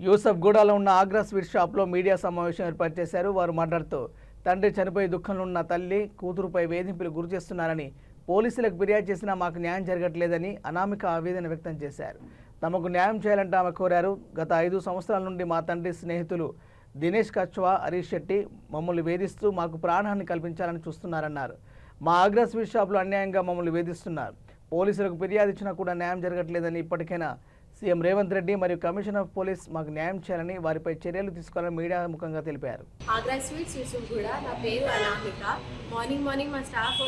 యూసఫ్గూడలో ఉన్న ఆగ్రా స్వీట్ షాప్లో మీడియా సమావేశం ఏర్పాటు చేశారు. వారు మాట్లాడుతూ తండ్రి చనిపోయి దుఃఖంలో ఉన్న తల్లి కూతురుపై వేధింపులు గురి చేస్తున్నారని, పోలీసులకు ఫిర్యాదు చేసినా మాకు న్యాయం జరగట్లేదని అనామిక ఆవేదన వ్యక్తం చేశారు. తమకు న్యాయం చేయాలంటే ఆమె కోరారు. గత 5 సంవత్సరాల నుండి మా తండ్రి స్నేహితులు దినేష్ కచ్వా, హరీష్ శెట్టి మమ్మల్ని వేధిస్తూ మాకు ప్రాణహాని కల్పించాలని చూస్తున్నారన్నారు. మా ఆగ్రా స్వీట్ షాప్లో అన్యాయంగా మమ్మల్ని వేధిస్తున్నారు. పోలీసులకు ఫిర్యాదు ఇచ్చినా కూడా న్యాయం జరగట్లేదని, ఇప్పటికైనా సీఎం రేవంత్ రెడ్డి మరియు కమిషనర్ ఆఫ్ పోలీస్ మాకు న్యాయం చేయాలని, వారిపై చర్యలు తీసుకోవాలని మీడియా ముఖంగా తెలిపారు. ఆగ్రా స్వీట్స్ యూసుఫ్గూడ, నా పేరు అనామిక. మార్నింగ్ మా స్టాఫ్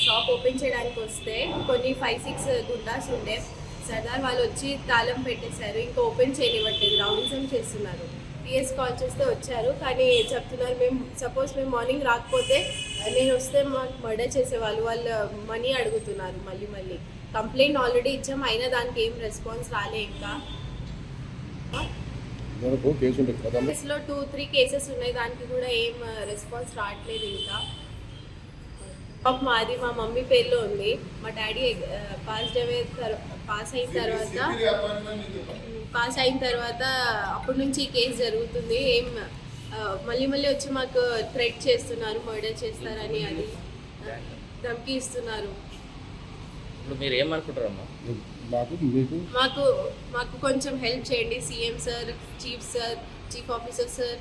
షాప్ ఓపెన్ చేయడానికి వస్తే కొన్ని 5-6 గుండాస్ ఉండే సర్దార్ వాళ్ళు వచ్చి తాళం పెట్టేశారు. ఇంకా ఓపెన్ చేయనివ్వట్లేదు, రౌడీజం చేస్తున్నారు. పిఎస్ కాల్ చేస్తే వచ్చారు, కానీ చెప్తున్నారు మేము మార్నింగ్ రాకపోతే నేను వస్తే మాకు మర్డర్ చేసేవాళ్ళు, వాళ్ళు మనీ అడుగుతున్నారు. మళ్ళీ కంప్లైంట్ ఆల్రెడీ ఇచ్చాం, అయినా దానికి ఏం రెస్పాన్స్ రాలే. ఇంకా కేసులో 2-3 కేసెస్ ఉన్నాయి, దానికి కూడా ఏం రెస్పాన్స్ రావట్లేదు. ఇంకా మాది మా మమ్మీ పేరులో ఉంది. మా డాడీ పాస్ అయిన తర్వాత అప్పటి నుంచి కేసు జరుగుతుంది. ఏం మళ్ళీ వచ్చి మాకు థ్రెట్ చేస్తున్నారు, మర్డర్ చేస్తారని, అది ధమ్కి ఇస్తున్నారు. ఇప్పుడు మీరు ఏమనుకుంటారమ్మా? మాకు కొంచెం హెల్ప్ చేయండి CM sir, chief officer sir,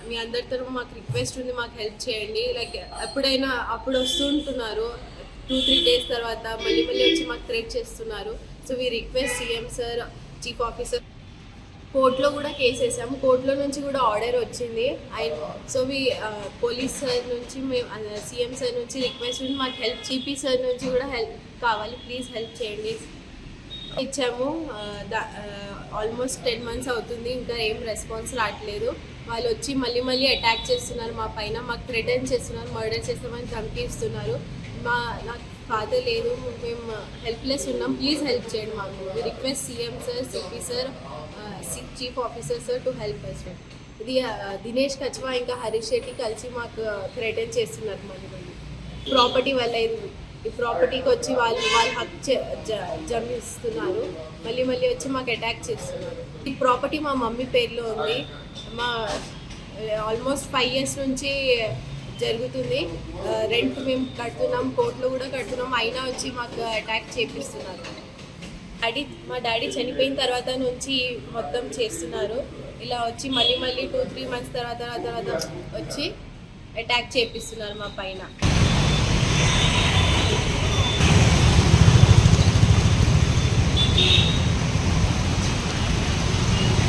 మీ అందరితో మాకు రిక్వెస్ట్ ఉంది, మాకు హెల్ప్ చేయండి. లైక్ ఎప్పుడైనా అప్పుడు వస్తుంటున్నారు, 2-3 డేస్ తర్వాత మళ్ళీ వచ్చి మాకు థ్రెట్ చేస్తున్నారు. So we request CM sir, chief officer. కోర్టులో కూడా కేసు వేసాము, కోర్టులో నుంచి కూడా ఆర్డర్ వచ్చింది. సో పోలీస్ సార్ నుంచి మేము సీఎం సార్ నుంచి రిక్వెస్ట్ ఉంది, మాకు హెల్ప్, సిపి సార్ నుంచి కూడా హెల్ప్ కావాలి, ప్లీజ్ హెల్ప్ చేయండి. ఇచ్చాము, ఆల్మోస్ట్ 10 months అవుతుంది, ఇంకా ఏం రెస్పాన్స్ రావట్లేదు. వాళ్ళు వచ్చి మళ్ళీ అటాక్ చేస్తున్నారు మా పైన, మాకు థ్రెటన్ చేస్తున్నారు, మర్డర్ చేస్తామని ధమ్కి ఇస్తున్నారు. నాకు ఫాదర్ లేదు, మేము హెల్ప్లెస్ ఉన్నాం, ప్లీజ్ హెల్ప్ చేయండి మాకు. Request CM sir, CP sir, chief officer sir to help us. ఇది దినేష్ కచ్వా ఇంకా హరీష్ శెట్టి కలిసి మాకు థ్రెటన్ చేస్తున్నారు. మళ్ళీ ప్రాపర్టీ వల్ల ఈ ప్రాపర్టీకి వచ్చి వాళ్ళు హక్ జమిస్తున్నారు, మళ్ళీ వచ్చి మాకు అటాక్ చేస్తున్నారు. ఈ ప్రాపర్టీ మా మమ్మీ పేరులో ఉంది, మా ఆల్మోస్ట్ 5 years నుంచి జరుగుతుంది. రెంట్ మేము కడుతున్నాం, కోర్టులో కూడా కడుతున్నాం, అయినా వచ్చి మాకు అటాక్ చేపిస్తున్నారు. మా డాడీ చనిపోయిన తర్వాత నుంచి మొత్తం చేస్తున్నారు. ఇలా వచ్చి మళ్ళీ 2-3 months తర్వాత వచ్చి అటాక్ చేపిస్తున్నారు మా పైన.